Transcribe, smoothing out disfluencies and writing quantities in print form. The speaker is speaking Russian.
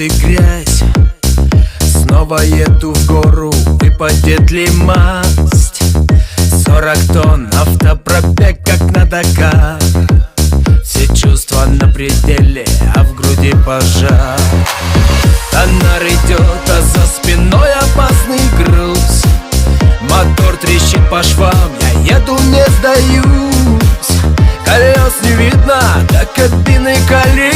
и грязь. Снова еду в гору, выпадет ли масть? 40 тонн, автопробег как на Дакар. Все чувства на пределе, а в груди пожар. Тоннар идет, а за спиной опасный груз. Мотор трещит по швам, я еду, не сдаюсь. Колес не видно, до кабины колес.